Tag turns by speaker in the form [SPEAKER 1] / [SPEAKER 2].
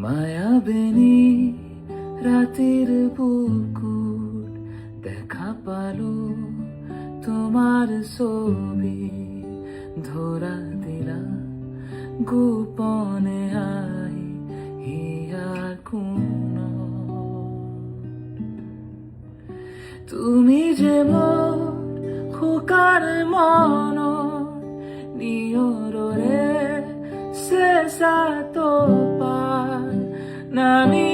[SPEAKER 1] মায়াবিনী রাতের বুকুর দেখা পালো তোমার ছবি ধরা দিলা গোপনে আই হিয়ার কোন তুমি যে মোর খোকার মন নিয়রে শেষা তো পার নামি